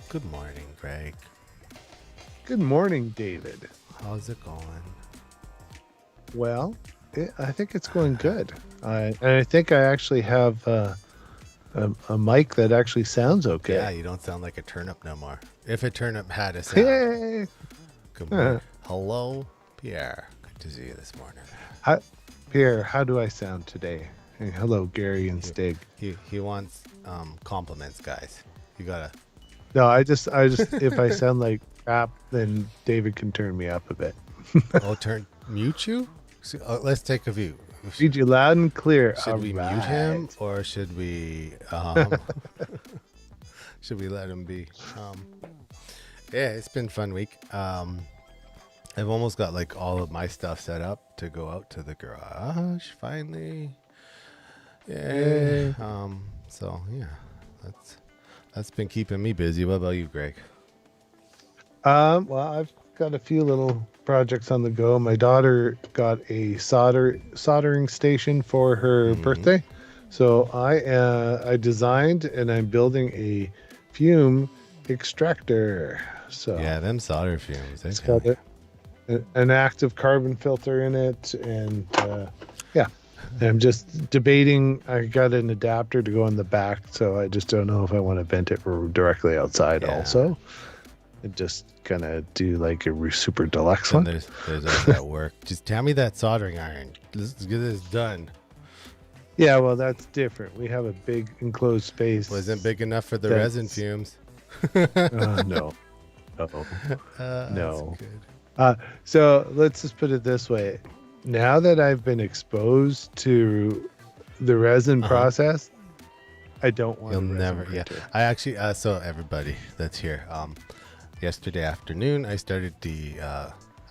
Good morning, Greg. Good morning, David. How's it going? Well, I think it's going good. I think I actually have a mic that actually sounds Yeah, okay. you don't sound like a turnip no more. If a turnip had a sound. Yay! Good morning. Hello, Pierre. Good to see you this morning. How, Pierre, how do I sound today? Hey, hello, Gary and He, Stig. he wants compliments, guys. You gotta. No, I just, if I sound like crap, then David can turn me up a bit. Mute you? Let's take a view. Read you loud and clear. Should we mute him or should we should we let him be? Yeah, it's been a fun week. I've almost got like all of my stuff set up to go out to the garage finally. Yeah. So yeah, that's been keeping me busy. What about you, Greg? Well, I've got a few little projects on the go. My daughter got a soldering station for her birthday, so I designed and I'm building a fume extractor. So Yeah, them solder fumes. it's got an active carbon filter in it, and yeah. I'm just debating. I got an adapter to go in the back, so I just don't know if I want to vent it directly outside. Yeah. Also, and just gonna do like a super deluxe And one. there's all that work. Just tell me that soldering iron. Let's get this done. Yeah, well, that's different. We have a big enclosed space. Wasn't big enough for the That's- resin fumes. No, no. No. That's good. So let's just put it this way. Now that I've been exposed to the resin process, I don't want. You'll a resin never. Yeah, printer. I actually. So everybody that's here. Yesterday afternoon, I started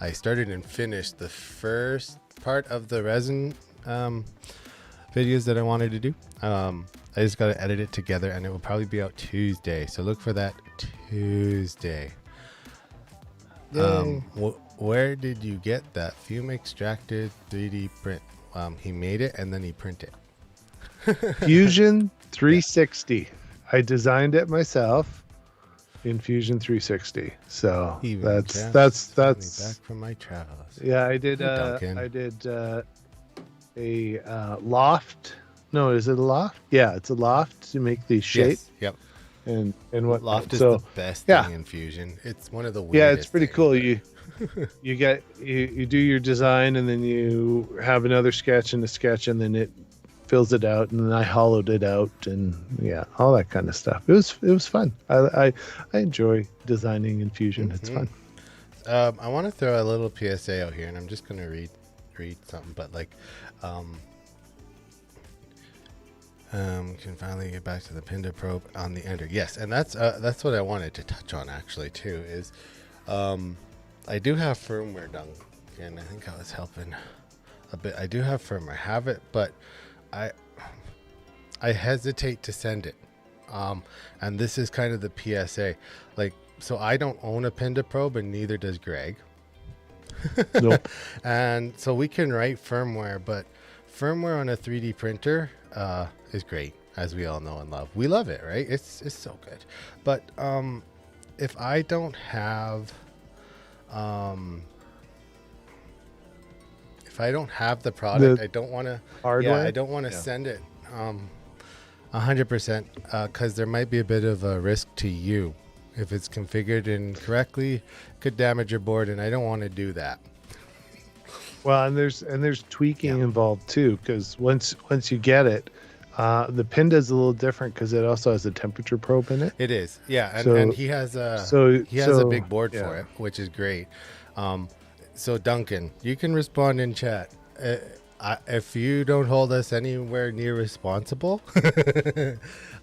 and finished the first part of the resin videos that I wanted to do. I just got to edit it together, and it will probably be out Tuesday. So look for that Tuesday. Yay. Where did you get that fume extracted 3D print? He made it and then he printed. Fusion 360. I designed it myself in Fusion 360. So that's back from my travels. yeah. I did. Duncan. I did a loft. No, is it a loft? Yeah, it's a loft to make the shape Yes. Yep. and what. Loft is so the best yeah. thing in Fusion. It's one of the yeah, weirdest it's pretty things. cool. You do your design, and then you have another sketch and a sketch, and then it fills it out, and then I hollowed it out, and yeah, all that kind of stuff. It was fun. I enjoy designing in Fusion. It's fun. I want to throw a little PSA out here, and I'm just gonna read something. But like, can finally get back to the Pinda probe on the ender. Yes, and that's what I wanted to touch on actually too. Is I do have firmware done, and I think I was helping a bit. I do have firmware, have it, but I hesitate to send it. And this is kind of the PSA. Like, so I don't own a Pinda probe, and neither does Greg. Nope. And so we can write firmware, but firmware on a 3D printer is great, as we all know and love. We love it, right? It's so good. But if I don't have the product, I don't want to hardware? I don't want to send it 100% because there might be a bit of a risk to you if it's configured incorrectly. Could damage your board, and I don't want to do that. Well, and there's tweaking involved too, because once you get it, the Pinda is a little different because it also has a temperature probe in it. It is, yeah, and, So- and he has a so- big board for yeah. it, which is great. So Duncan, you can respond in chat. If you don't hold us anywhere near responsible,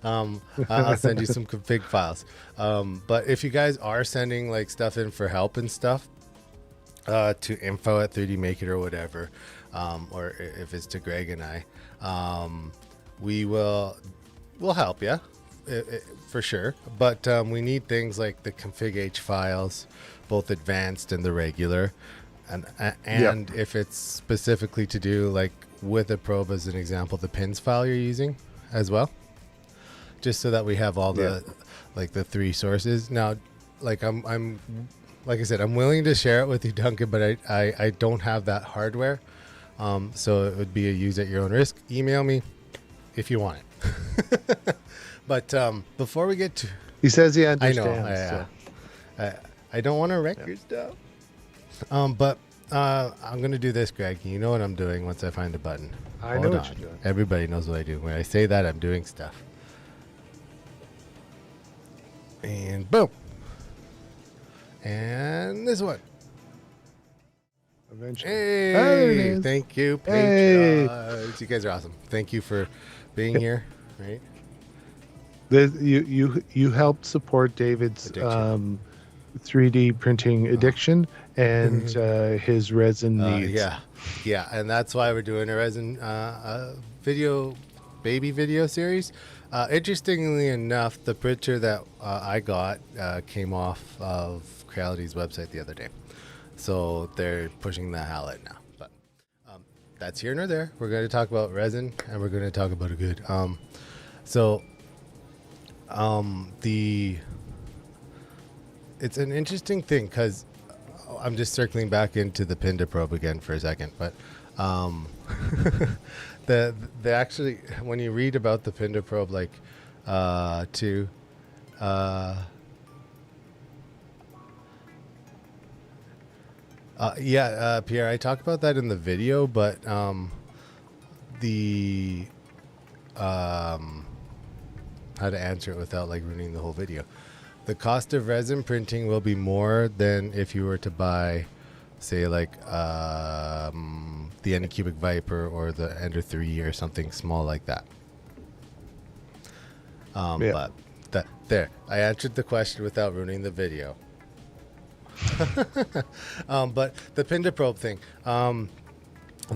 I'll send you some config files. But if you guys are sending like stuff in for help and stuff to info@3dmakeit or whatever, or if it's to Greg and I, we'll help you for sure. But we need things like the config.h files, both advanced and the regular. And if it's specifically to do like with a probe, as an example, the pins file you're using as well, just so that we have all the like the 3 sources. Now, like I'm like I said, I'm willing to share it with you, Duncan, but I don't have that hardware. So it would be a use at your own risk. Email me if you want it. But before we get to, He says he I understands. know, I don't want to wreck your stuff. But I'm gonna do this, Greg. You know what I'm doing once I find a button. I know what you're doing. Everybody knows what I do. When I say that, I'm doing stuff. And boom. And this one. Eventually. Hey, There it is. thank you, Hey. patrons. You guys are awesome. Thank you for being here. Right? You helped support David's Addiction. 3D printing addiction and his resin needs. Yeah, and that's why we're doing a resin baby video series. Interestingly enough, the printer that I got came off of Creality's website the other day, so they're pushing the Hallett now. But that's here nor there. We're going to talk about resin, and we're going to talk about a good. It's an interesting thing because I'm just circling back into the Pinda probe again for a second, but the actually when you read about the Pinda probe, like Pierre, I talked about that in the video, but the how to answer it without like ruining the whole video. The cost of resin printing will be more than if you were to buy, say, like the Anycubic Viper or the Ender 3 or something small like that. But there, I answered the question without ruining the video. But the Pinda probe thing, the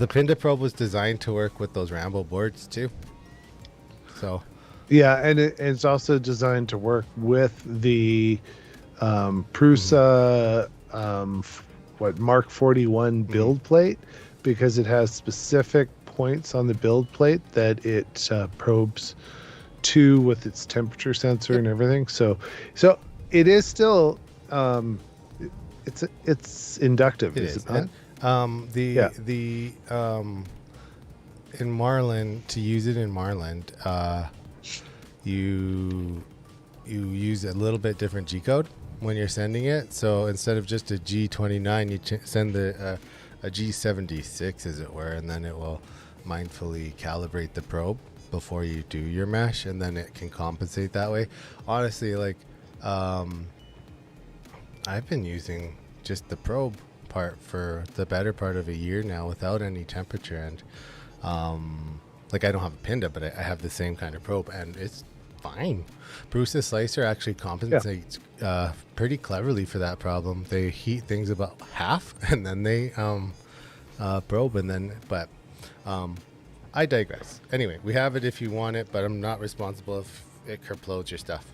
Pinda probe was designed to work with those Rambo boards too. So. Yeah, and it's also designed to work with the Prusa Mark 41 build plate, because it has specific points on the build plate that it probes to with its temperature sensor and everything. So it is still it's inductive. It is is. it not? In Marlin, to use it in Marlin, you use a little bit different G code when you're sending it. So instead of just a G29, you send a G76, as it were, and then it will mindfully calibrate the probe before you do your mesh, and then it can compensate that way. Honestly, like I've been using just the probe part for the better part of a year now without any temperature, and like I don't have a Pinda, but I have the same kind of probe, and it's fine. Prusa Slicer actually compensates pretty cleverly for that problem. They heat things about half, and then they probe, and then I digress. Anyway, we have it if you want it, but I'm not responsible if it kerplodes your stuff.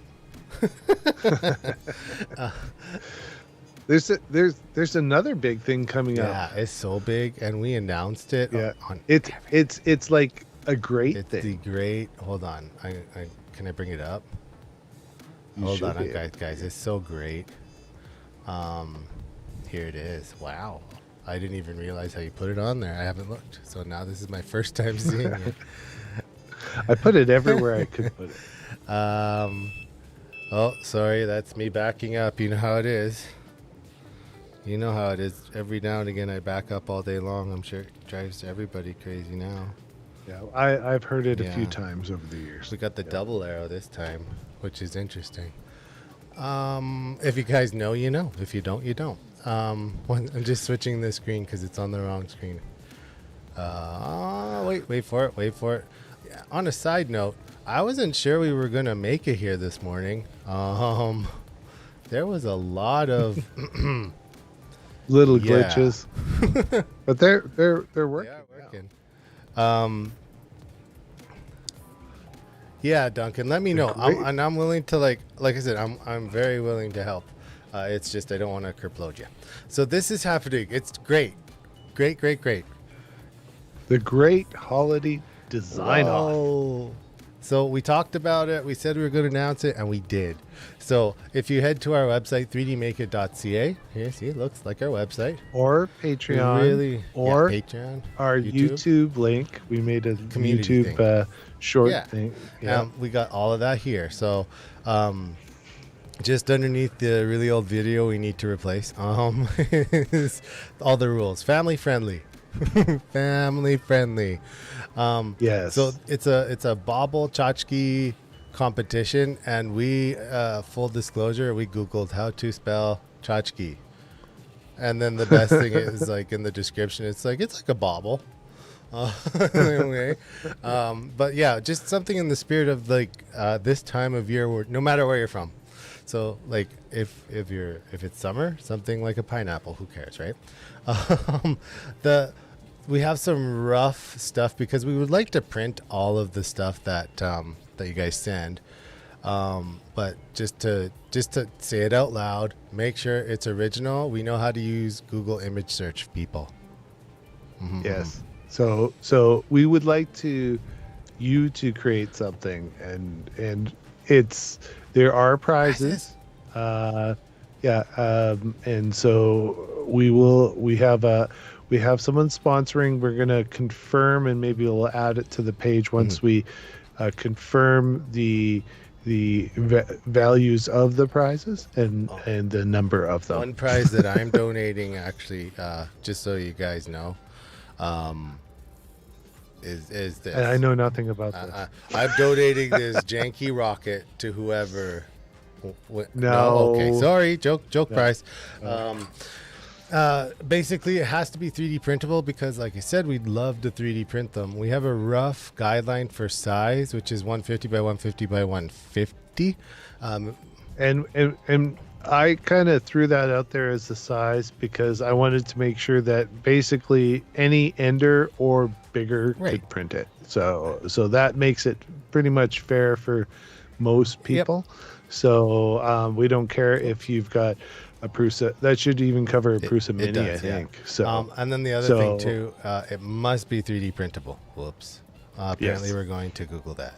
There's another big thing coming up. Yeah, it's so big, and we announced it. Yeah, on it's like a great it's thing. the great. Hold on, can I bring it up? Hold on, guys. It's so great. Here it is. Wow, I didn't even realize how you put it on there. I haven't looked, so now this is my first time seeing it. I put it everywhere I could put it. Oh, sorry, that's me backing up. You know how it is. You know how it is. Every now and again, I back up all day long. I'm sure it drives everybody crazy now. Yeah, I've heard it a few Yeah. times over the years. We got the double arrow this time, which is interesting. If you guys know, you know. If you don't, you don't. I'm just switching the screen because it's on the wrong screen. Wait for it. Yeah, on a side note, I wasn't sure we were gonna make it here this morning. There was a lot of Little Yeah. glitches, but they're working. Yeah, working. Yeah, Duncan, let me know. I'm willing to like I said, I'm very willing to help. It's just I don't want to kerplode you. So this is happening. It's great. The Great Holiday Design Off. Whoa. So we talked about it. We said we were going to announce it, and we did. So if you head to our website, 3dmakeit.ca, here, see, it looks like our website. Or Patreon, or Patreon, our YouTube link. We made a Community YouTube short thing. Yeah. We got all of that here. So just underneath the really old video we need to replace is all the rules. Family friendly. Family friendly. Yes. So it's a bobble tchotchke competition, and we full disclosure, we Googled how to spell tchotchke, and then the best thing is like in the description, it's like a bobble. Anyway, but yeah, just something in the spirit of like this time of year, where no matter where you're from. So like if it's summer, something like a pineapple, who cares, right? We have some rough stuff because we would like to print all of the stuff that that you guys send, but just to say it out loud, make sure it's original. We know how to use Google image search, people. Mm-hmm. Yes. So we would like you to create something, and there are prizes. And so we have someone sponsoring. We're going to confirm, and maybe we'll add it to the page once we confirm the values of the prizes and the number of them. One prize that I'm donating, actually, just so you guys know, is this. And I know nothing about this. I'm donating this janky rocket to whoever. No. Okay. Sorry. Joke No. prize. Basically, it has to be 3D printable because, like I said, we'd love to 3D print them. We have a rough guideline for size, which is 150 by 150 by 150. And I kind of threw that out there as the size because I wanted to make sure that basically any ender or bigger could print it. So that makes it pretty much fair for most people. Yep. So we don't care if you've got a Prusa. That should even cover a Prusa Mini, I think. Yeah. So and then the other thing too, it must be 3D printable. Whoops. Apparently we're going to Google that.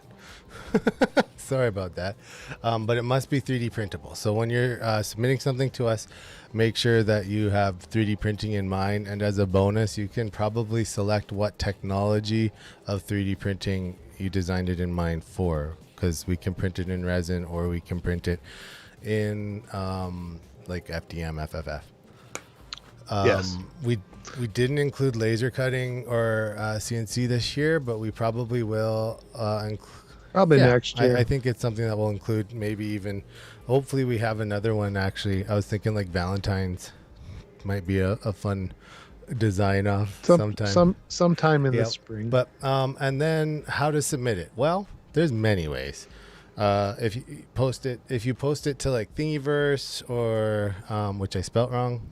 Sorry about that. But it must be 3D printable. So when you're submitting something to us, make sure that you have 3D printing in mind. And as a bonus, you can probably select what technology of 3D printing you designed it in mind for, because we can print it in resin or we can print it in like FDM, FFF. Yes. We didn't include laser cutting or CNC this year, but we probably will probably next year. I think it's something that we'll include, maybe even, hopefully we have another one actually. I was thinking like Valentine's might be a fun design off sometime in the spring. But and then how to submit it? Well, there's many ways. If you post it to like Thingiverse or which I spelt wrong.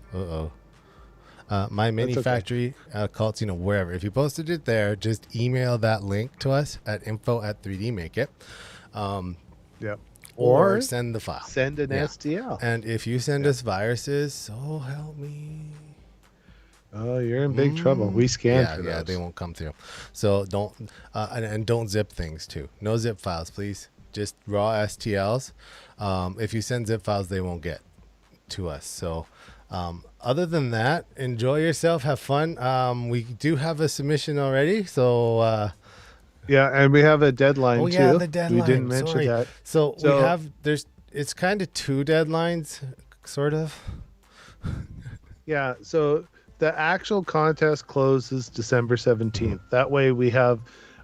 My Mini Factory, Cults, wherever. If you posted it there, just email that link to us at info@3dmakeit. Yep. Or send the file. Send an STL. And if you send us viruses, so help me. Oh, you're in big trouble. We scan for those. Yeah, they won't come through. So don't and don't zip things too. No zip files, please. Just raw STLs. If you send zip files, they won't get to us. So other than that, enjoy yourself, have fun. We do have a submission already, so yeah, and we have a deadline too. Yeah, the deadline. We didn't mention that. So we have it's kind of two deadlines, sort of. Yeah, so the actual contest closes December 17th. That way we have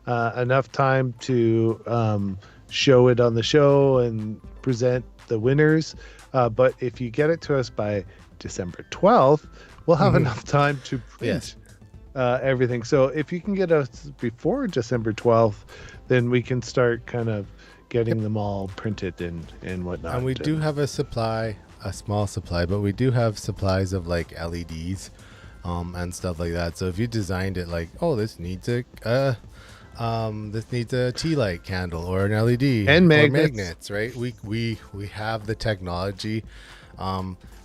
enough time to show it on the show and present the winners. But if you get it to us by December 12th, we'll have enough time to print everything. So if you can get us before December 12th, then we can start kind of getting them all printed and whatnot. And we do have a small supply, but we do have supplies of like LEDs and stuff like that. So if you designed it like, oh, this needs a tea light candle or an LED and or magnets, right? We have the technology,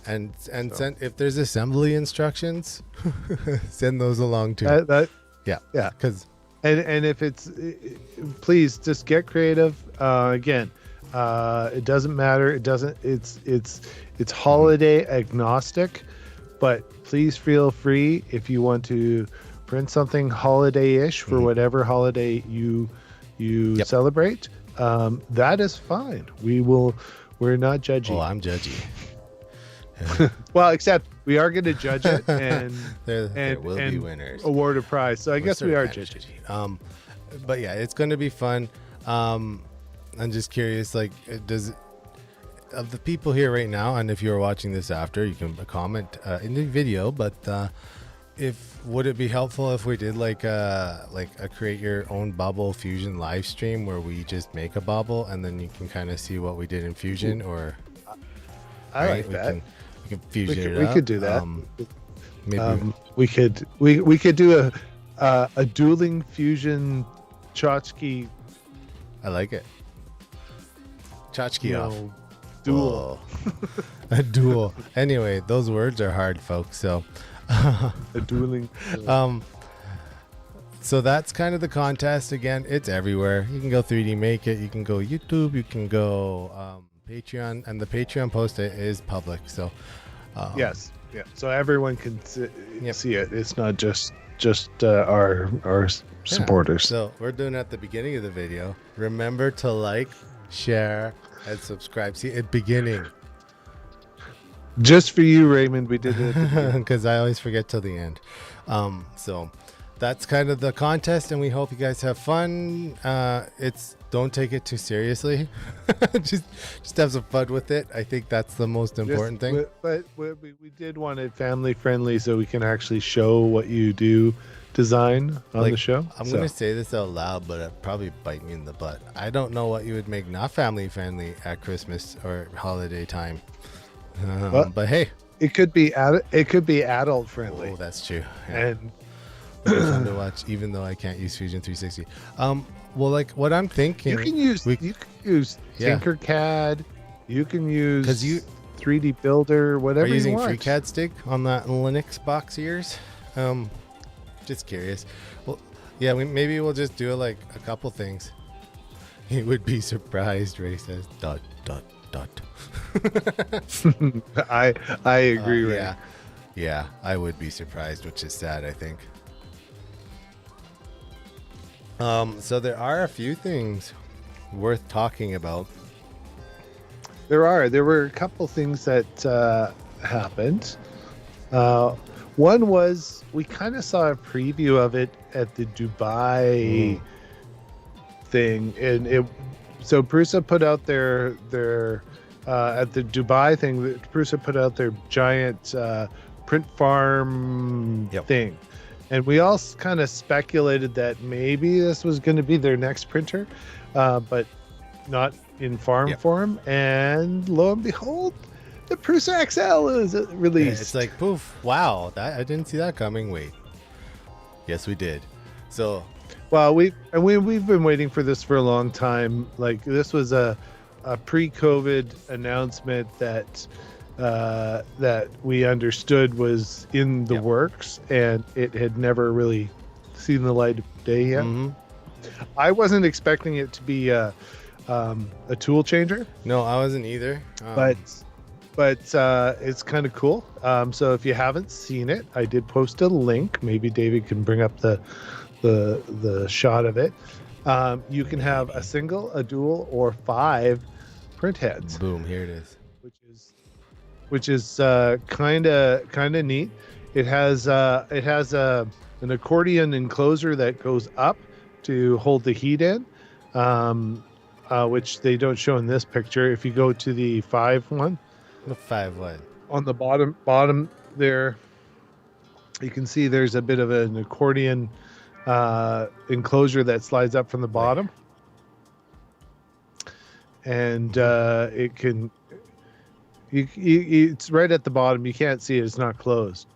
and send, if there's assembly instructions, send those along too. Yeah. Because And if it's, please just get creative. Again, it doesn't matter. It doesn't. It's holiday agnostic, but please feel free if you want to print something holiday-ish for whatever holiday you celebrate. That is fine. We're not judgy. Oh, I'm judgy. Well, except we are going to judge it and there will be winners. Award a prize. So I guess we are judging. But yeah, it's going to be fun. I'm just curious, like, of the people here right now, and if you're watching this after, you can comment in the video. But would it be helpful if we did like a create your own bubble fusion live stream where we just make a bubble and then you can kind of see what we did in fusion? Or I like that. We can fusion it up. We could do that. Maybe we could do a dueling fusion tchotchke. I like it. Tchotchke off. Duel. A duel. Anyway, those words are hard, folks. So a dueling. So that's kind of the contest. Again, it's everywhere. You can go 3D Make It. You can go YouTube. You can go Patreon, and the Patreon post is public. So yes, yeah. So everyone can see it. It's not just our supporters. So we're doing it at the beginning of the video. Remember to like, share, and subscribe. See, at beginning. Just for you, Raymond, we did it because I always forget till the end. So that's kind of the contest, and we hope you guys have fun. Don't take it too seriously. just have some fun with it. I think that's the most important thing. But we did want it family friendly, so we can actually show what you do design on the show. I'm going to say this out loud, but it'll probably bite me in the butt. I don't know what you would make not family friendly at Christmas or holiday time. But hey, it could be adult friendly. Oh, that's true. Yeah. And fun to watch, even though I can't use Fusion 360. Well, like what I'm thinking, you can use Tinkercad. You can use 3D Builder, whatever. Are you using want. FreeCAD stick on that Linux box of yours? Just curious. Well, yeah, maybe we'll just do like a couple things. He would be surprised. Ray says, ... I agree with yeah, I would be surprised, which is sad, I think. So there are a few things worth talking about. There were a couple things that happened. One was we kind of saw a preview of it at the Dubai thing, and so Prusa put out their at the Dubai thing. Prusa put out their giant print farm thing, and we all kind of speculated that maybe this was going to be their next printer, but not in farm form. And lo and behold, the Prusa XL is released. It's like poof! Wow, I didn't see that coming. Wait, yes, we did. So, well, we've been waiting for this for a long time. Like this was a pre-COVID announcement that we understood was in the works, and it had never really seen the light of day yet. I wasn't expecting it to be a tool changer. No, I wasn't either. But it's kind of cool. So if you haven't seen it, I did post a link. Maybe David can bring up the shot of it. You can have a single, a dual, or 5 print heads. Boom! Here it is. Which is kind of neat. It has an accordion enclosure that goes up to hold the heat in, which they don't show in this picture. If you go to the 5 one. The 5 what? On the bottom there, you can see there's a bit of an accordion enclosure that slides up from the bottom, and it can. It's right at the bottom. You can't see it; it's not closed.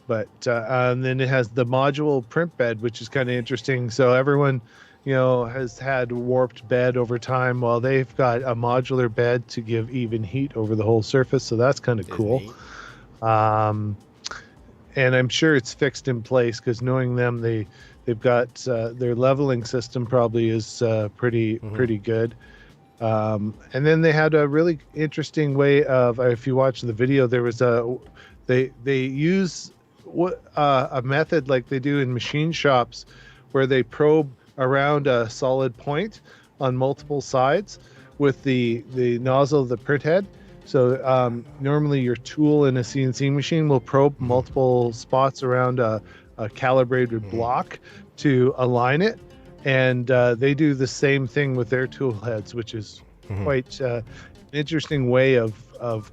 But and then it has the module print bed, which is kind of interesting. So everyone, has had warped bed over time. Well, they've got a modular bed to give even heat over the whole surface. So that's kind of cool. And I'm sure it's fixed in place because knowing them, they They've got their leveling system probably is pretty good. And then they had a really interesting way of, if you watch the video, there was they use a method like they do in machine shops, where they probe around a solid point on multiple sides with the nozzle of the print head. So normally your tool in a CNC machine will probe multiple spots around a calibrated block to align it. And they do the same thing with their tool heads, which is quite an interesting way of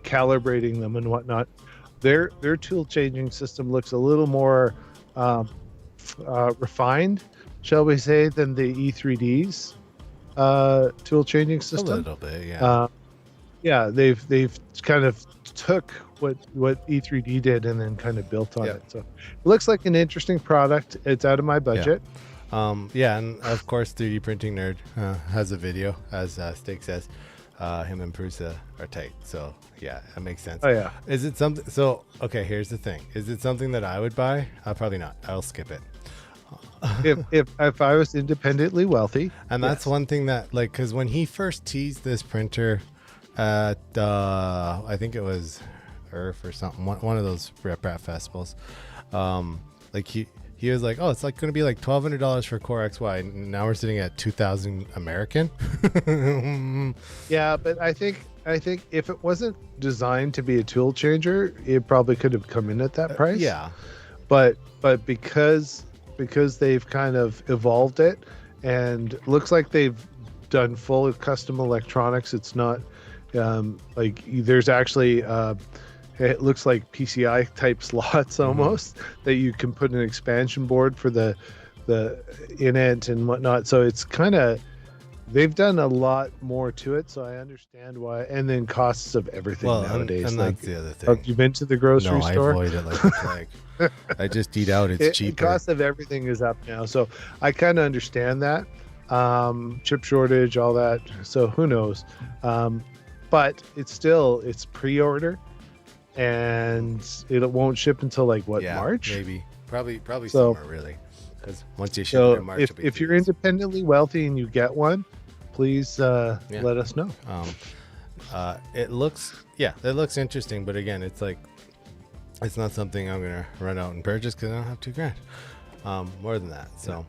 calibrating them and whatnot. Their tool changing system looks a little more refined, shall we say, than the E3D's tool changing system. A little bit, yeah. Yeah, they've kind of took what E3D did and then kind of built on it. So it looks like an interesting product. It's out of my budget. Yeah, and of course 3D Printing Nerd has a video, as Steak says. Him and Bruce are tight, so yeah, that makes sense. Oh yeah. Is it something? So okay, here's the thing: is it something that I would buy? Probably not. I'll skip it. if I was independently wealthy, and that's one thing that, like, because when he first teased this printer at I think it was ERF or something, one of those rep rap festivals, like he was like, oh, it's like going to be like $1,200 for Core XY, and now we're sitting at 2,000 American. Yeah, but I think if it wasn't designed to be a tool changer, it probably could have come in at that price. Yeah, but because they've kind of evolved it, and looks like they've done full custom electronics. It's not like there's actually it looks like PCI type slots almost that you can put an expansion board for the in-ent and whatnot. So it's kind of, they've done a lot more to it. So I understand why. And then costs of everything nowadays. And like, that's the other thing. have you been to the grocery store? No, I avoid it like the plague. I just eat out. It's cheaper. The cost of everything is up now. So I kind of understand that. Chip shortage, all that. So who knows? But it's pre-order. And it won't ship until like March? Maybe, probably summer, really, because once you ship it in March. If you're independently wealthy and you get one, please let us know. It looks interesting, but again, it's like, it's not something I'm gonna run out and purchase because I don't have $2,000. More than that, so.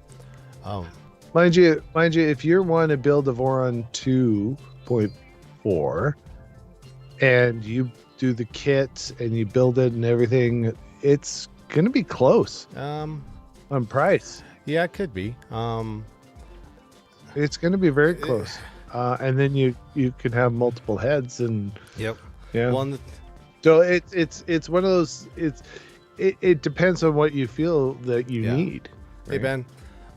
Mind you, if you want to build a Voron 2.4 and you do the kit and you build it and everything, it's gonna be close on price. Yeah, it could be. It's gonna be very close. And then you can have multiple heads and yeah. So it's one of those, it depends on what you feel that you need. Right? Hey Ben,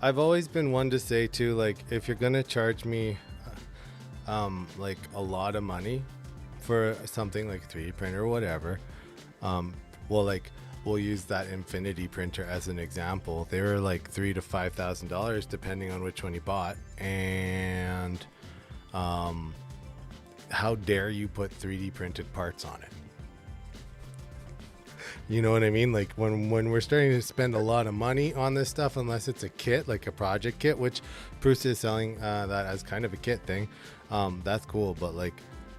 I've always been one to say too, like, if you're gonna charge me like a lot of money for something like 3D printer or whatever, we'll use that Infinity printer as an example. They were like $3,000 to $5,000 depending on which one you bought, and how dare you put 3D printed parts on it? You know what I mean? Like when we're starting to spend a lot of money on this stuff, unless it's a kit, like a project kit, which Bruce is selling that as kind of a kit thing, that's cool. But like,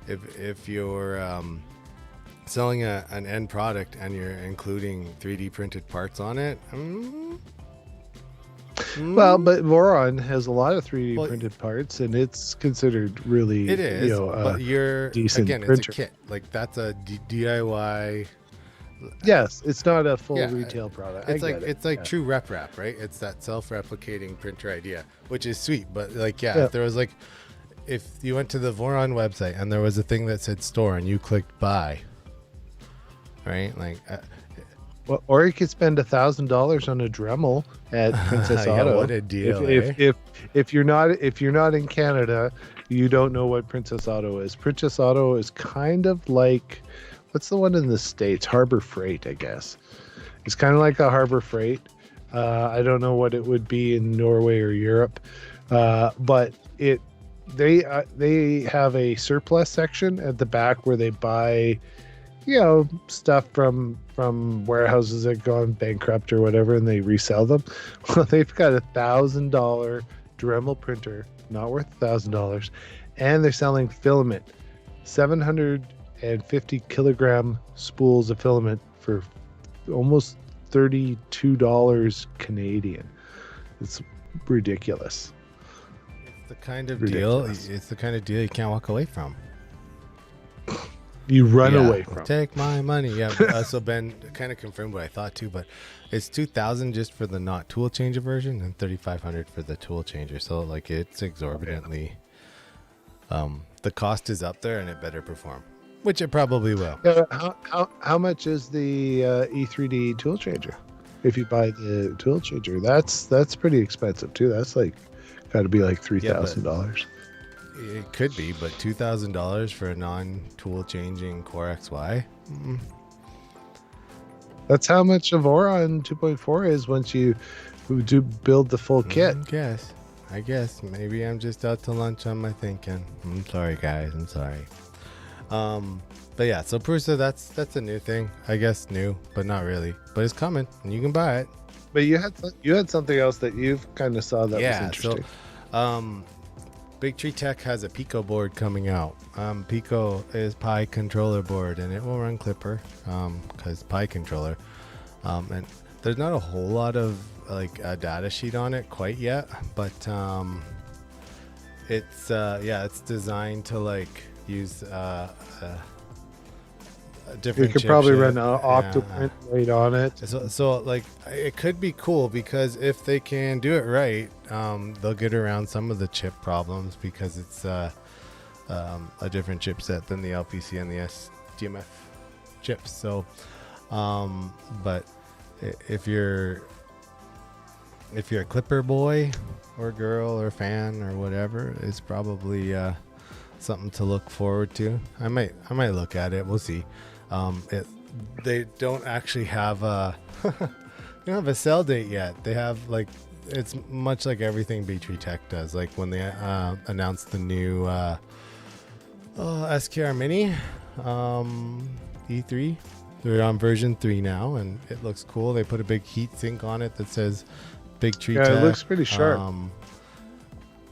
if you're selling an end product and you're including 3D printed parts on it, well, but Voron has a lot of 3D printed parts, and it's considered really, it is, but you're decent again, printer. it's a kit. Like that's a DIY. Yes, it's not a full retail product. It's like true rep, right? It's that self-replicating printer idea, which is sweet. But like, if there was like, if you went to the Voron website and there was a thing that said store and you clicked buy, right? Like, well, or you could spend $1,000 on a Dremel at Princess Auto. What a deal! If you're not in Canada, you don't know what Princess Auto is. Princess Auto is kind of like, what's the one in the States? Harbor Freight, I guess. It's kind of like a Harbor Freight. I don't know what it would be in Norway or Europe, but they have a surplus section at the back where they buy, stuff from warehouses that gone bankrupt or whatever, and they resell them. Well, they've got $1,000 Dremel printer, not worth $1,000, and they're selling filament, 750 kilogram spools of filament for almost $32 Canadian. It's ridiculous. It's the kind of deal. It's the kind of deal you can't walk away from. You run away from. Take my money. Yeah. So Ben kind of confirmed what I thought too, but it's $2,000 just for the not tool changer version and $3,500 for the tool changer. So like it's exorbitantly. The cost is up there, and it better perform, which it probably will. How much is the E3D tool changer? If you buy the tool changer, that's pretty expensive too. That's like got to be like $3,000. It could be, but $2,000 for a non-tool changing Core XY. That's how much of Auron 2.4 is once you do build the full kit. I guess maybe I'm just out to lunch on my thinking. I'm sorry, guys. I'm sorry. But yeah, so Prusa, that's a new thing. I guess new, but not really. But it's coming, and you can buy it. But you had something else that you've kind of saw that was interesting. So, Big Tree Tech has a Pico board coming out. Pico is Pi controller board, and it will run Clipper because Pi controller. And there's not a whole lot of like a data sheet on it quite yet, but it's designed to like use a different. You could probably run an Octoprint right on it. So like it could be cool because if they can do it right, they'll get around some of the chip problems because it's a different chipset than the LPC and the SDMF chips. So, but if you're a Clipper boy or girl or fan or whatever, it's probably something to look forward to. I might look at it. We'll see. They don't actually have a they don't have a sell date yet. They have like it's much like everything Big Tree Tech does. Like when they announced the new SKR Mini E3. They're on version 3 now, and it looks cool. They put a big heat sink on it that says Big Tree Tech. It looks pretty sharp.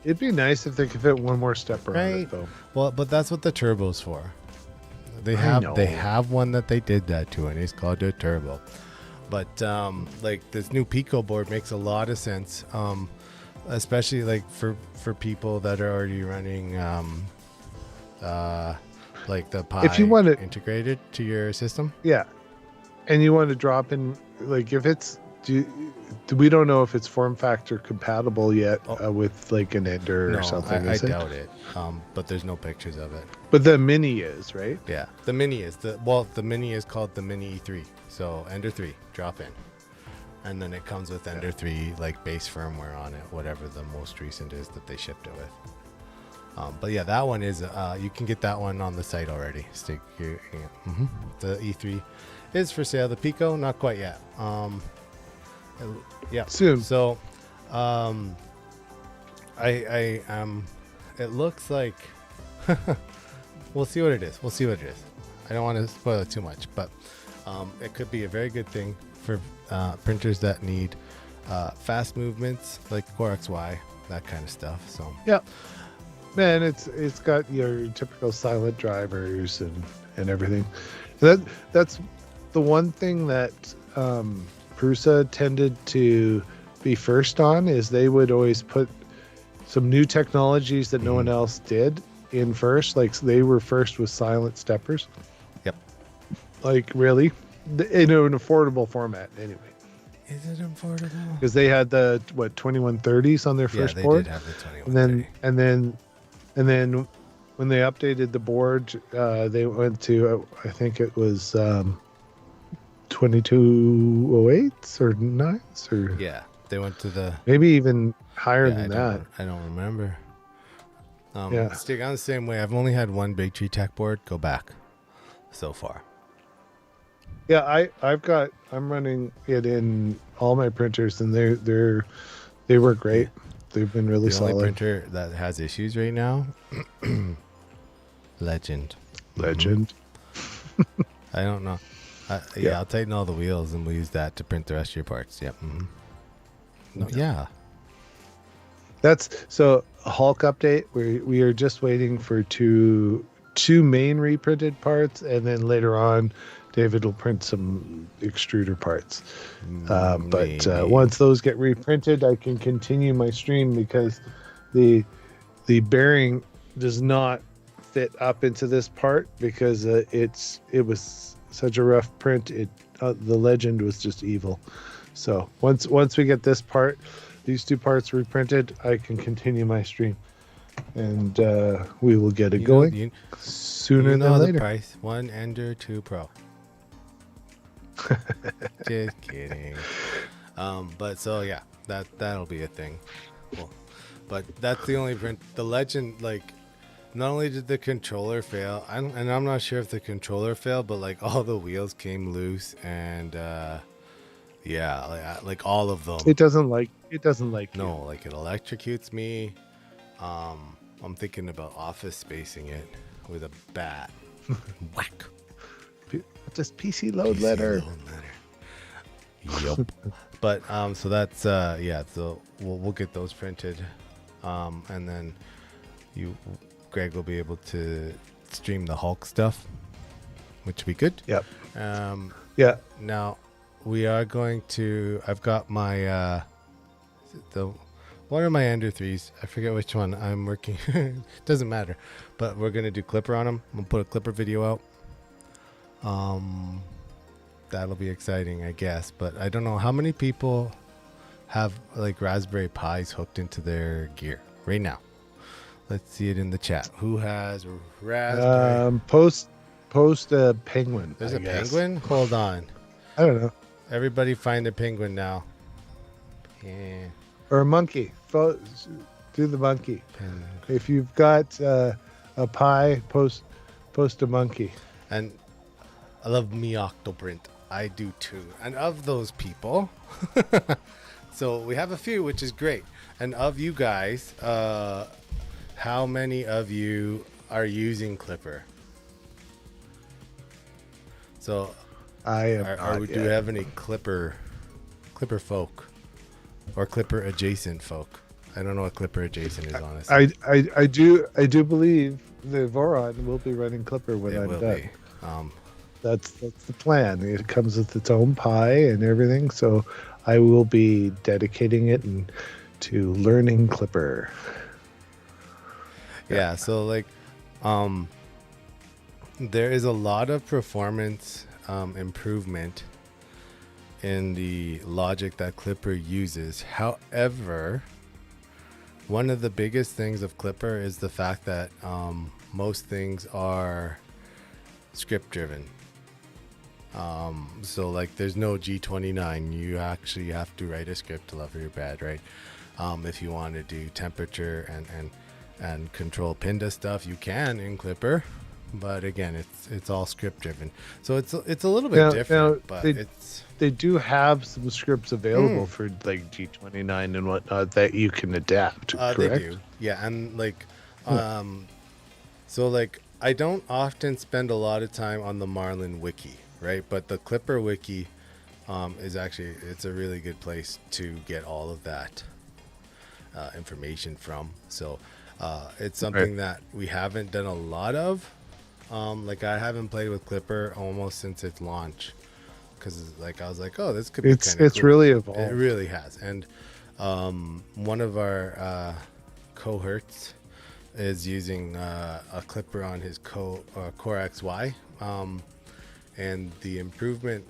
It'd be nice if they could fit one more step around it, though. Well, but that's what the turbo's for. They have one that they did that to, and it's called a turbo. But like this new Pico board makes a lot of sense, especially like for people that are already running like the Pi if you want it integrated to your system. Yeah, and you want to drop in like if it's we don't know if it's form factor compatible yet with like an Ender or something. I doubt it. But there's no pictures of it. But the Mini is, right? Yeah, the Mini is the Mini is called the Mini E3. So Ender 3 drop in, and then it comes with Ender 3 like base firmware on it, whatever the most recent is that they shipped it with. But yeah, that one is you can get that one on the site already. The E3 is for sale. The Pico, not quite yet. Yeah, soon. So, it looks like we'll see what it is. I don't want to spoil it too much, but it could be a very good thing for printers that need fast movements like Core XY, that kind of stuff. So yeah. Man, it's got your typical silent drivers and everything. That's the one thing that Prusa tended to be first on is they would always put some new technologies that no one else did in first. Like they were first with silent steppers. Yep. Like really, in an affordable format anyway. Is it affordable? Because they had the 2130s on their first board. Did have the 2130. And then when they updated the board, they went to, I think it was 2208s or 9s or yeah, they went to the maybe even higher than that. I don't remember. Yeah, Stick on the same way. I've only had one Big Tree Tech board go back so far. Yeah, I'm running it in all my printers, and they work great. They've been really solid. The only printer that has issues right now, Legend. Mm-hmm. I don't know. Yeah. Yeah, I'll tighten all the wheels and we'll use that to print the rest of your parts. Yep. No, Okay. yeah. That's so a Hulk update. We are just waiting for two main reprinted parts, and then later on, David will print some extruder parts. But Maybe. once those get reprinted, I can continue my stream because the the bearing does not fit up into this part because it was such a rough print. The legend was just evil. So once we get this part, these two parts reprinted, I can continue my stream, and we will get it You know, going sooner you know than the later. price. 1 Ender, 2 Pro. Just kidding. But so yeah, that'll be a thing. Cool. But that's the only print. The legend, like, not only did the controller fail, and I'm not sure if the controller failed, but like all the wheels came loose, and yeah, like all of them. It doesn't like you. No, like it electrocutes me. I'm thinking about office spacing it with a bat. Whack. Just PC load PC letter. load letter. Yup. But so that's yeah. So we'll get those printed, and then Greg will be able to stream the Hulk stuff, which will be good. Yep. Yeah. Now we are going to. I've got my one of my Ender 3s. I forget which one I'm working. Doesn't matter. But we're gonna do Clipper on them. We'll put a Clipper video out. That'll be exciting, I guess. But I don't know how many people have like Raspberry Pis hooked into their gear right now. Let's see it in the chat. Who has Raspberry? Post a penguin. There's I a guess. penguin? Hold on. I don't know. Everybody find a penguin now. Yeah. Or a monkey. Do the monkey. Penguin. If you've got a pie, post a monkey. And I love me Octoprint. I do too. And of those people, so we have a few, which is great. And of you guys, how many of you are using Clipper? So, I am. do you have any Clipper folk or Clipper adjacent folk? I don't know what Clipper adjacent is, honestly. I do believe the Voron will be running Clipper when It I'm will done. be. That's the plan. It comes with its own pie and everything, so I will be dedicating it to learning Clipper. Yeah, so like there is a lot of performance improvement in the logic that Clipper uses. However, one of the biggest things of Clipper is the fact that most things are script driven. So like there's no G29. You actually have to write a script to love your bad, right? If you want to do temperature and control Pinda stuff, you can in Clipper, but again, it's all script driven. So it's a little bit different, but they do have some scripts available for like G29 and whatnot that you can adapt. Correct? They do, yeah, and like so like I don't often spend a lot of time on the Marlin wiki, right? But the Clipper wiki is actually, it's a really good place to get all of that information from. So it's something that we haven't done a lot of. Like I haven't played with Clipper almost since its launch, because like I was like, oh, this could be kind of it's cool. really evolved. It really has. And one of our cohorts is using a Clipper on his Core XY, and the improvement.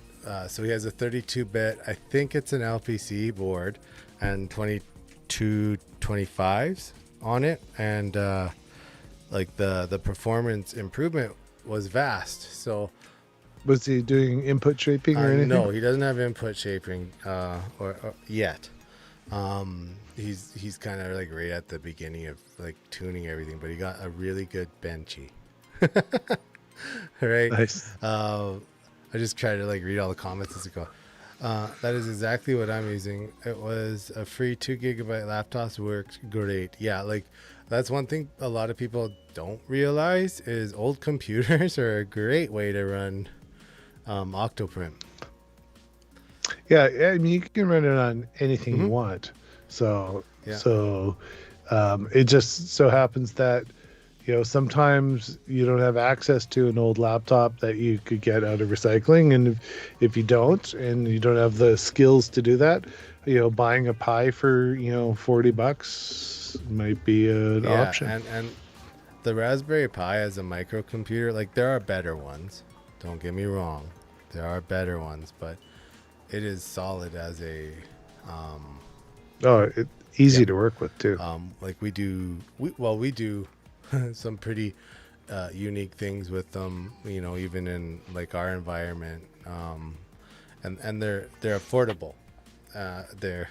So he has a 32-bit. I think it's an LPC board, and 2225s on it, and like the performance improvement was vast. So Was he doing input shaping or anything? no, he doesn't have input shaping or yet. He's kind of like right at the beginning of like tuning everything, but he got a really good benchy. Right. Nice. I just try to like read all the comments as I go. That is exactly what I'm using. It was a free 2 gigabyte laptop, works great. Yeah, like that's one thing a lot of people don't realize is old computers are a great way to run Octoprint. Yeah, I mean, you can run it on anything you Hmm. want. So, Yeah. so it just so happens that, sometimes you don't have access to an old laptop that you could get out of recycling. And if you don't, and you don't have the skills to do that, buying a Pi for, $40 might be an Yeah, option. and the Raspberry Pi as a microcomputer, like there are better ones. Don't get me wrong, there are better ones, but it is solid as a um, Oh, yeah. easy to work with too. Like we do some pretty unique things with them. You know, even in like our environment, and they're affordable. They're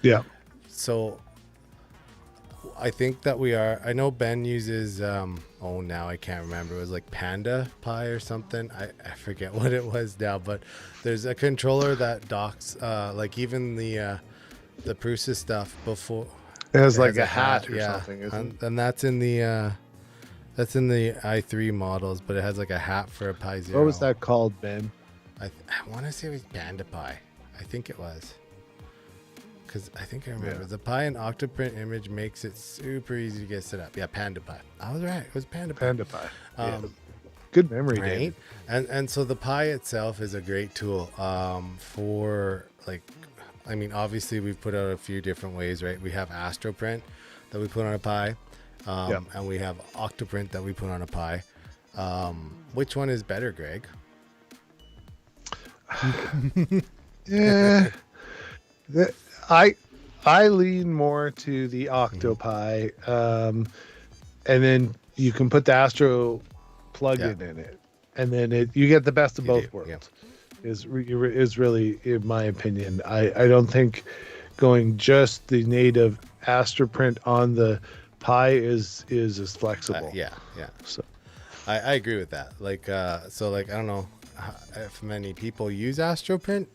Yeah. so I think that we are. I know Ben uses. Oh, now I can't remember. It was like Panda Pi or something. I forget what it was now. But there's a controller that docks. Like even the Prusa stuff before. It has It like has a a hat hat. or Yeah, something, isn't it? and that's in the. That's in the i3 models, but it has like a hat for a Pi What was Zero. that called, Ben? I want to say it was Panda Pi. I think it was. Because I think I remember. Yeah. The Pi and Octoprint image makes it super easy to get set up. Yeah, Panda Pi. I was right. It was Panda Pi. Panda Pi. Yeah. Um, Good memory, right? David. And so the Pi itself is a great tool for like, I mean, obviously we've put out a few different ways, right? We have AstroPrint that we put on a Pi. Yeah. And we have Octoprint that we put on a Pi. Which one is better, Greg? Yeah. The- I I lean more to the Mhm. Octopi, and then you can put the Astro plugin in it, and then you get the best of You do, both yeah. worlds. Is really, in my opinion. I don't think going just the native Astroprint on the Pi is as flexible. Yeah, yeah. So I agree with that. Like, so like I don't know if many people use AstroPrint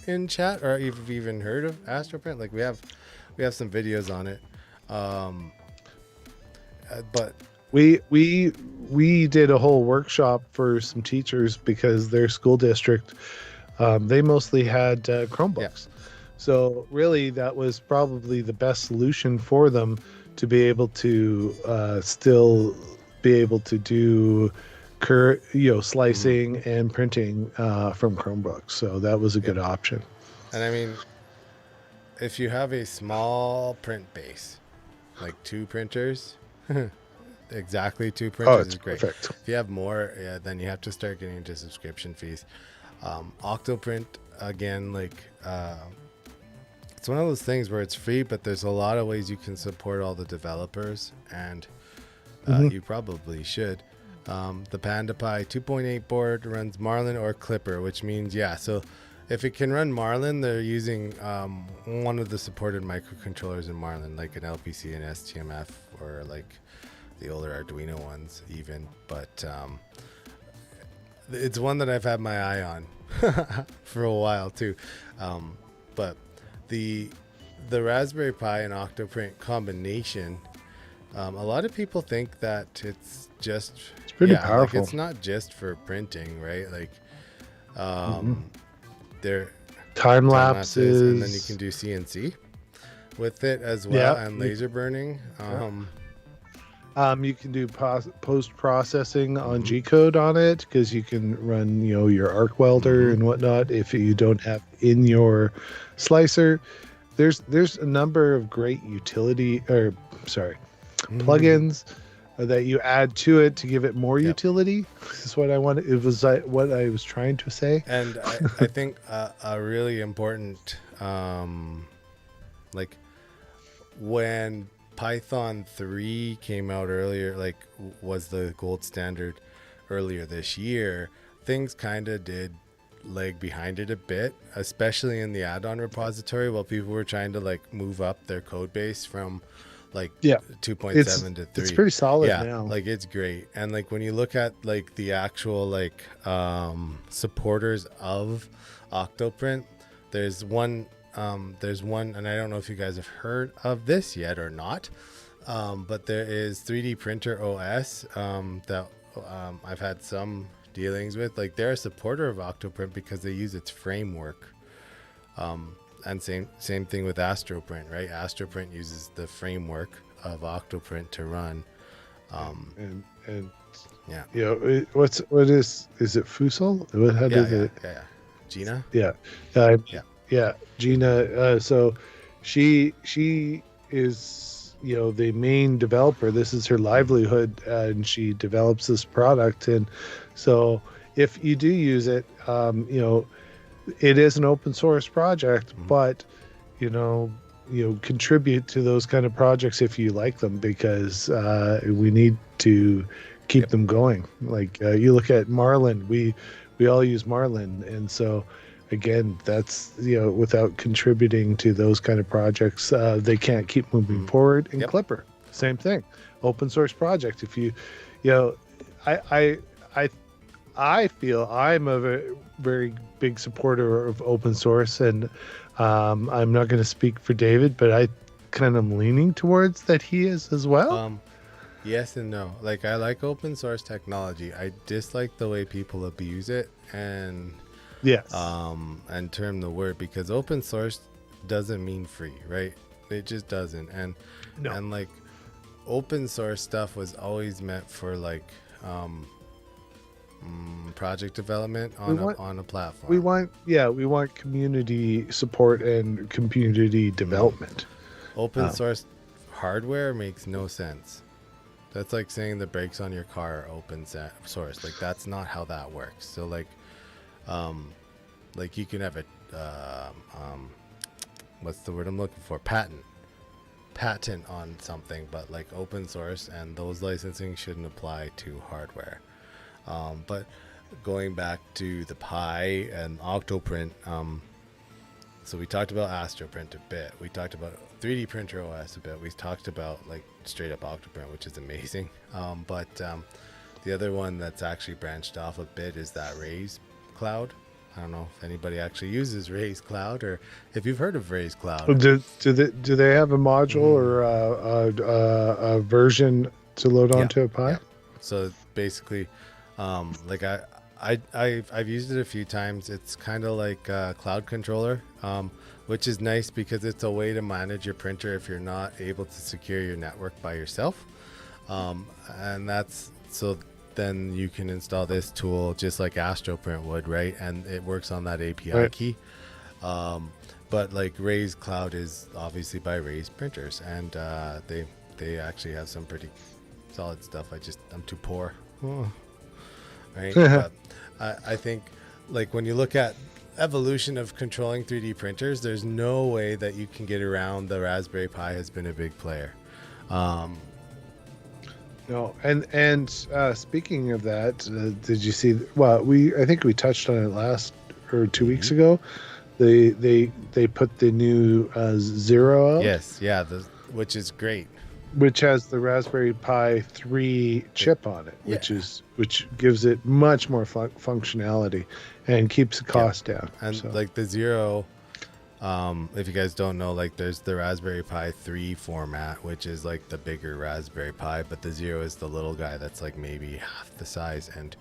in chat, or if you've even heard of AstroPrint. Like we have some videos on it. But we did a whole workshop for some teachers because their school district, they mostly had Chromebooks. So really, that was probably the best solution for them to be able to still be able to do slicing and printing from Chromebooks. So that was a good option. and I mean, if you have a small print base, like 2 printers, exactly 2 printers It's is great. perfect. If you have more, yeah, then you have to start getting into subscription fees. Octoprint again, like it's one of those things where it's free, but there's a lot of ways you can support all the developers, and you probably should. The Panda Pi 2.8 board runs Marlin or Clipper, which means, yeah, so if it can run Marlin, they're using one of the supported microcontrollers in Marlin, like an LPC and STMF, or like the older Arduino ones even. But it's one that I've had my eye on for a while too. But the Raspberry Pi and Octoprint combination, a lot of people think that it's just Pretty like powerful. it's not just for printing, right? Like they're Time lapses, lapses, and then you can do CNC with it as well, Yeah. and laser burning. You can do post processing on G code on it because you can run, your arc welder and whatnot if you don't have in your slicer. There's a number of great plugins that you add to it to give it more utility. This is what I wanted. It was what I was trying to say. And I think a really important, like when Python 3 came out earlier, like was the gold standard earlier this year, things kind of did lag behind it a bit, especially in the add-on repository, while people were trying to like move up their code base from like 2.7 to 3. It's pretty solid Yeah, now. like it's great. And like when you look at like the actual like supporters of Octoprint, there's one, and I don't know if you guys have heard of this yet or not, but there is 3D Printer OS that I've had some dealings with. Like they're a supporter of Octoprint because they use its framework. And same thing with Astroprint, right? Astroprint uses the framework of Octoprint to run. And Yeah. you know, what is it Fusel? How Yeah, did yeah, it? yeah, yeah. Gina? Yeah, uh, Yeah. yeah, Gina. So she is, you know, the main developer. This is her livelihood, and she develops this product. And so if you do use it, you know, it is an open source project, but you know, contribute to those kind of projects if you like them, because we need to keep Yep. them going. Like you look at Marlin, we all use Marlin, and so again, that's, you know, without contributing to those kind of projects, they can't keep moving forward. In Yep. Clipper, same thing, open source project. If you, you know, I I feel I'm a very big supporter of open source, and I'm not going to speak for David, but I kind of leaning towards that he is as well. Yes and no. Like I like open source technology. I dislike the way people abuse it and Yes. and term the word, because open source doesn't mean free, right? It just doesn't. No. And like open source stuff was always meant for like project development on a platform. We want community support and community development. Open source hardware makes no sense. That's like saying the brakes on your car are open source. Like that's not how that works. So like you can have a what's the word I'm looking for? Patent on something, but like open source, and those licensing shouldn't apply to hardware. But going back to the Pi and Octoprint, so we talked about Astroprint a bit. We talked about 3D Printer OS a bit. We talked about like straight up Octoprint, which is amazing. But the other one that's actually branched off a bit is that Raise Cloud. I don't know if anybody actually uses Raise Cloud, or if you've heard of Raise Cloud. Do they have a module or a version to load onto a Pi? Yeah. So basically, like I've used it a few times. It's kind of like a cloud controller, which is nice because it's a way to manage your printer if you're not able to secure your network by yourself. And that's so then you can install this tool just like Astroprint would, right? And it works on that API key. But like Raise Cloud is obviously by Raise Printers, and they actually have some pretty solid stuff. I'm too poor. Right? But I think like when you look at evolution of controlling 3D printers, there's no way that you can get around the Raspberry Pi has been a big player. No, and speaking of that, did you see? Well, I think we touched on it last or 2 weeks ago. They put the new Zero out. Yes, yeah, which is great. Which has the Raspberry Pi 3 chip on it, which gives it much more functionality and keeps the cost down. And like the Zero, if you guys don't know, like there's the Raspberry Pi 3 format, which is like the bigger Raspberry Pi, but the Zero is the little guy that's like maybe half the size. And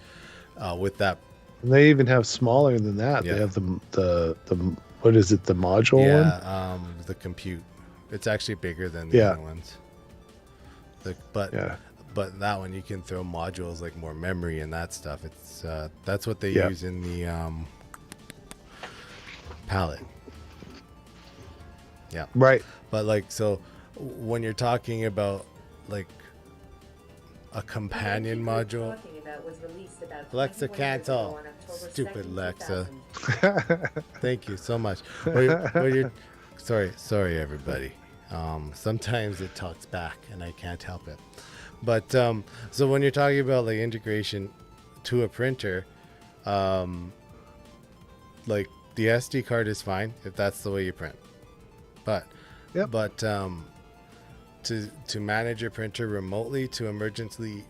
with that, and they even have smaller than that. They have the what is it, the module one? The compute. It's actually bigger than the other ones. But that one you can throw modules like more memory and that stuff. It's that's what they use in the palette. Yeah. Right. But like, so when you're talking about like a companion module, Alexa cancel. Stupid Alexa. Thank you so much. Sorry everybody. Sometimes it talks back and I can't help it. But so when you're talking about like integration to a printer, like the SD card is fine if that's the way you print. But to manage your printer remotely, to emergency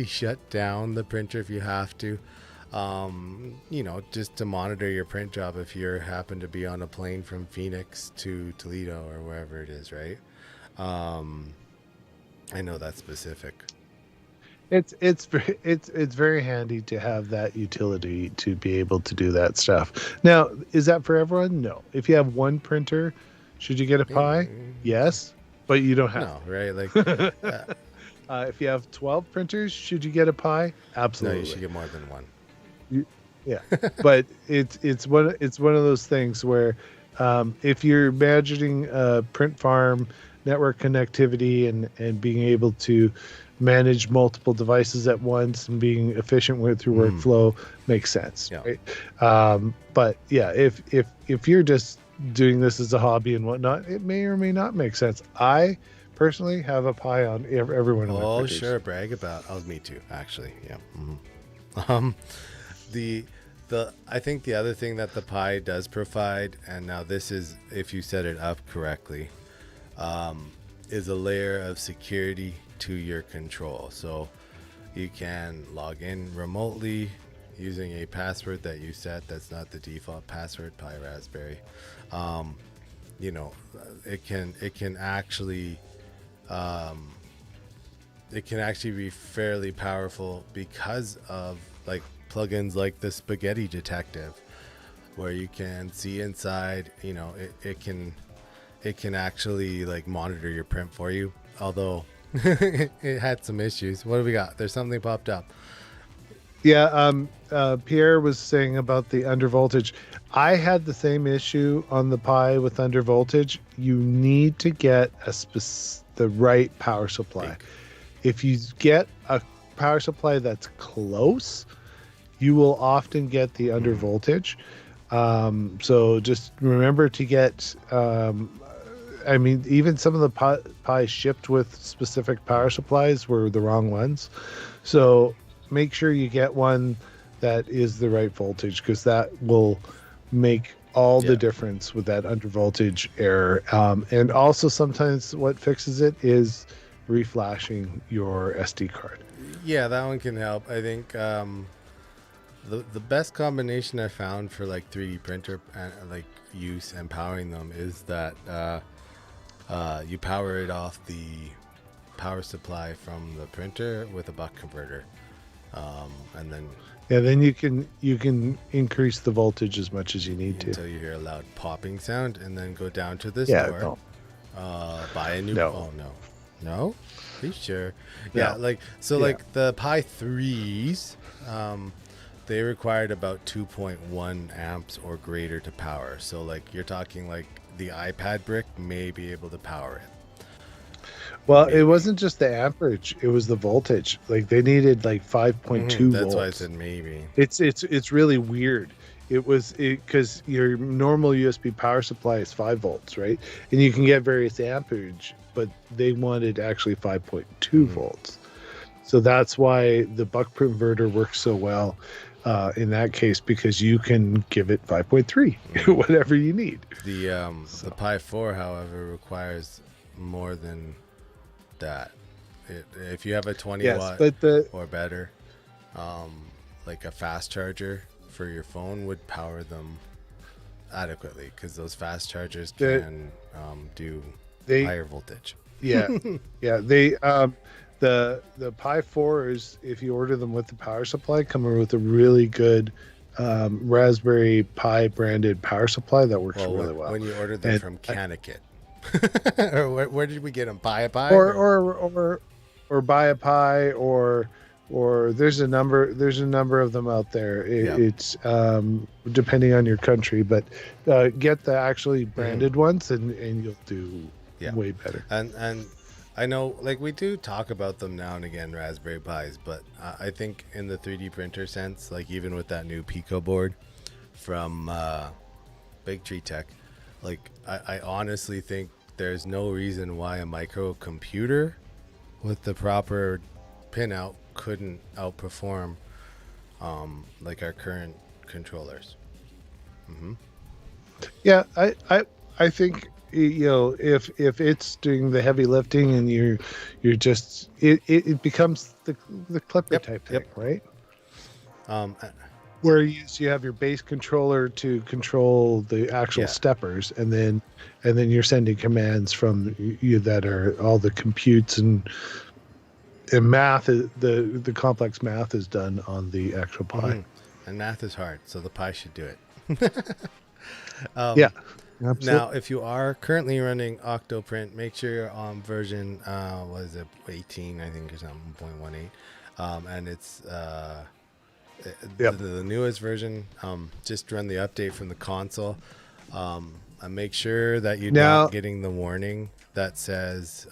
shut down the printer if you have to, just to monitor your print job if you happen to be on a plane from Phoenix to Toledo or wherever it is, right? I know that's specific. It's very handy to have that utility to be able to do that stuff. Now, is that for everyone? No. If you have one printer, should you get a Pi? Yes, but you don't have No, right? Like, to. uh, If you have 12 printers, should you get a Pi? no, you should Absolutely. get more than one. You, yeah, but it's one of those things where if you're imagining a print farm, network connectivity, and being able to manage multiple devices at once and being efficient with your Mm, workflow makes sense, yeah. right? But yeah, if you're just doing this as a hobby and whatnot, it may or may not make sense. I personally have a Pi on every one of my Oh, printers. sure. Brag about. Oh, me too, actually. Yeah. Um, the I think the other thing that the Pi does provide, and now this is if you set it up correctly, is a layer of security to your control. So you can log in remotely using a password that you set that's not the default password, Pi Raspberry. Um, you know, it can actually it can actually be fairly powerful because of like plugins like the Spaghetti Detective, where you can see inside. It can actually like monitor your print for you, although it had some issues. What do we got? There's something popped up. Yeah, Pierre was saying about the undervoltage. I had the same issue on the Pi with undervoltage. You need to get the right power supply. Think. If you get a power supply that's close, you will often get the Mm, undervoltage. So just remember to get. I mean, even some of the Pi shipped with specific power supplies were the wrong ones. So make sure you get one that is the right voltage, because that will make all the yeah. difference with that undervoltage error. And also sometimes what fixes it is reflashing your SD card. Yeah, that one can help. I think the best combination I found for like 3D printer and like use and powering them is that you power it off the power supply from the printer with a buck converter, and then Yeah, then you can increase the voltage as much as you need to. until you hear a loud popping sound, and then go down to the Yeah, store, no, buy a new. no, Oh no, no, are you sure? Yeah, no, like so, yeah. like the Pi threes, they required about 2.1 amps or greater to power. So like you're talking like the iPad brick may be able to power it, Well, it maybe. wasn't just the amperage; it was the voltage. Like they needed like 5.2 That's why I said volts. maybe. It's really weird. It because your normal USB power supply is 5 volts, right? And you can get various amperage, but they wanted actually 5.2 Mhm. volts. So that's why the buck converter works so well in that case, because you can give it 5.3, Mm. whatever you need. The So Pi 4, however, requires more than that. If you have a 20 yes, watt but the or better, um, like a fast charger for your phone would power them adequately, because those fast chargers the can do they higher voltage. yeah, yeah, the Pi 4s, if you order them with the power supply, come with a really good Raspberry Pi branded power supply that works Well, really well. when you ordered them And from Canakit, or where did we get them? Buy a Pi? or Or or or or buy a Pi, or there's a number of them out there. yeah. It's depending on your country, but get the actually Mhm. branded ones, and you'll do Yeah. way better. And I know, like, we do talk about them now and again, Raspberry Pis, but I think in the 3D printer sense, like even with that new Pico board from Big Tree Tech, like I honestly think there's no reason why a microcomputer with the proper pinout couldn't outperform like our current controllers. Hmm. Yeah, I think if it's doing the heavy lifting, and you're just it becomes the clipper Yep. type Yep. thing, right? Um, uh, Where you have your base controller to control the actual yeah. steppers, and then you're sending commands from you that are all the computes, and And math is the complex math is done on the actual Pi. And math is hard, so the Pi should do it. Yeah, absolutely. Now, if you are currently running Octoprint, make sure you're on version, what is it, 18, I think, or something, 1.18. And it's Yep. the newest version. Just run the update from the console. And make sure that you're Now- not getting the warning that says,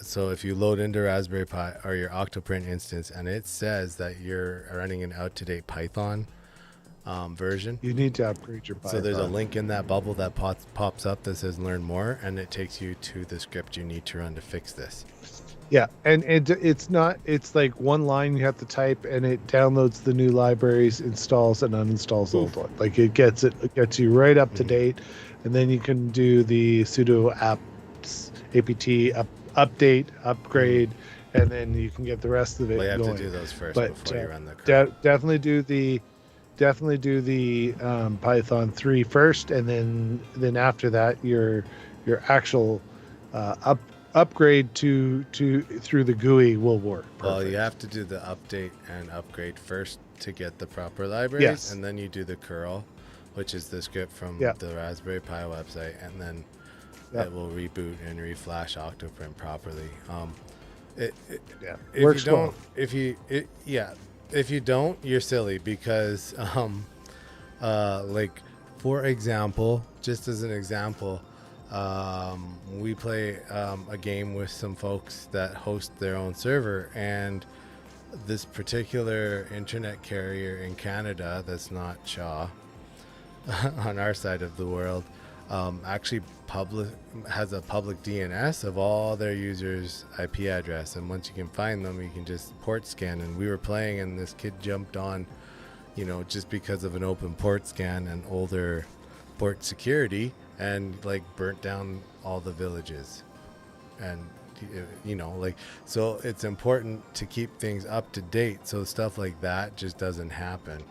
so if you load into Raspberry Pi or your Octoprint instance and it says that you're running an out-to-date Python version, You need to upgrade your Python. so there's a link in that bubble that pops up that says learn more, and it takes you to the script you need to run to fix this. Yeah, and it's like one line you have to type, and it downloads the new libraries, installs and uninstalls the old one. Like it gets you right up to date, and then you can do the sudo apps apt update upgrade, and then you can get the rest of it Well, you have going. to do those first But, before you run the kernel. definitely do the Python 3 first, and then after that your actual upgrade to through the GUI will work. Well, Perfect. you have to do the update and upgrade first to get the proper libraries, Yes. and then you do the curl, which is the script from Yeah. the Raspberry Pi website, and then Yeah. it will reboot and reflash Octoprint properly. Yeah, If works you don't, well. if you don't, you're silly because, like, for example, just as an example, we play a game with some folks that host their own server, and this particular internet carrier in Canada that's not Shaw on our side of the world actually has a public DNS of all their users' IP address, and once you can find them, you can just port scan. And we were playing, and this kid jumped on, just because of an open port scan and older port security, and like burnt down all the villages. And so it's important to keep things up to date so stuff like that just doesn't happen.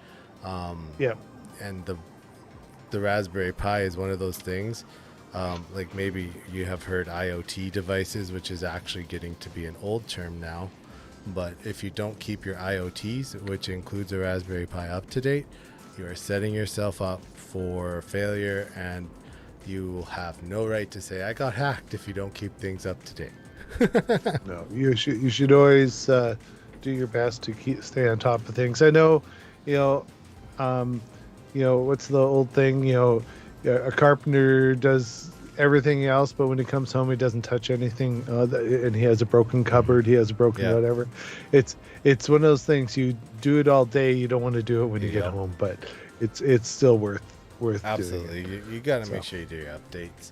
Yeah. And the Raspberry Pi is one of those things. Like maybe you have heard IoT devices, which is actually getting to be an old term now. But if you don't keep your IoTs, which includes a Raspberry Pi, up to date, you are setting yourself up for failure, and you will have no right to say, I got hacked, if you don't keep things up to date. No, you should always do your best to stay on top of things. I know, what's the old thing? A carpenter does everything else, but when he comes home, he doesn't touch anything. And he has a broken cupboard. He has a broken whatever. It's one of those things. You do it all day. You don't want to do it when you get home, but it's still worth Absolutely. doing it. You got to make sure you do your updates.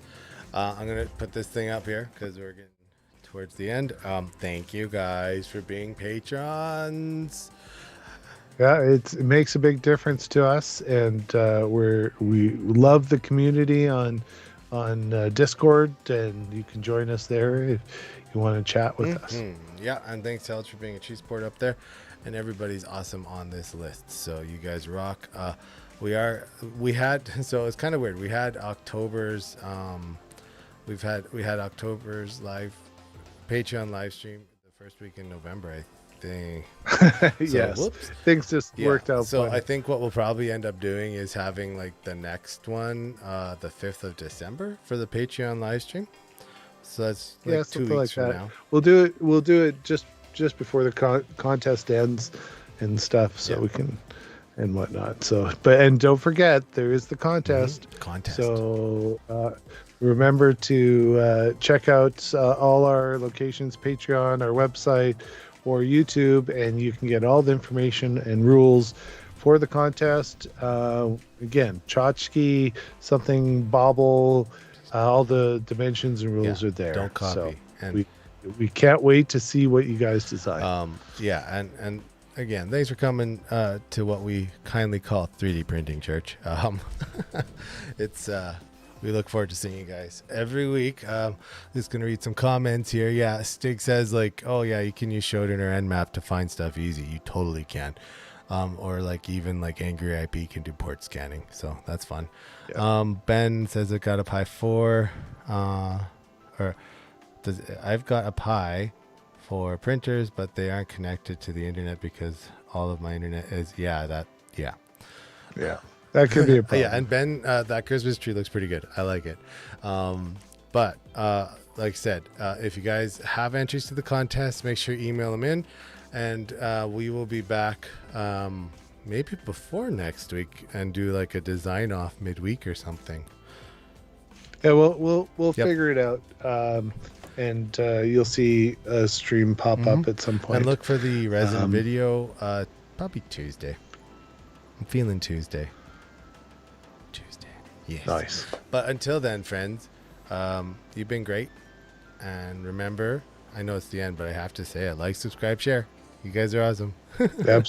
I'm going to put this thing up here because we're getting towards the end. Thank you guys for being patrons. Yeah, it makes a big difference to us, and we love the community on Discord, and you can join us there if you want to chat with us. Yeah, and thanks Helge for being a cheese port up there, and everybody's awesome on this list. So you guys rock. We had so it's kind of weird. We had October's we had October's live Patreon live stream the first week in November, I think. Yes, whoops. Things just worked out. So funny. I think what we'll probably end up doing is having like the next one, the 5th of December for the Patreon live stream. So that's like 2 something weeks like from that. now. We'll do it just before the contest ends and stuff, so we can and whatnot. So, and don't forget there is the contest. Contest. So remember to check out all our locations, Patreon, our website, or YouTube, and you can get all the information and rules for the contest. Again, tchotchke, something bobble, all the dimensions and rules are there. Don't copy. So And we can't wait to see what you guys design. and again, thanks for coming to what we kindly call 3D printing church. It's we look forward to seeing you guys every week. Just gonna read some comments here. Yeah, Stig says like, oh yeah, you can use Shodan or Nmap to find stuff easy. You totally can. Or like even like Angry IP can do port scanning, so that's fun. Yeah. Ben says I got a Pi 4, I've got a Pi for printers, but they aren't connected to the internet because all of my internet is Yeah, that could be a problem. yeah. And Ben, that Christmas tree looks pretty good. I like it. But like I said, if you guys have entries to the contest, make sure you email them in, and we will be back maybe before next week and do like a design off midweek or something. Yeah, we'll figure it out, and you'll see a stream pop up at some point. And look for the resin video probably Tuesday. I'm feeling Tuesday. Yes. Nice. But until then, friends, you've been great. And remember, I know it's the end, but I have to say it. Like, subscribe, share. You guys are awesome. Yep.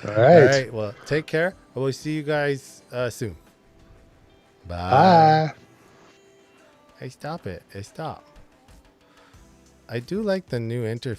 All right. All right. Well, take care. We'll see you guys soon. Bye. Hey, stop it. Hey, stop. I do like the new interface.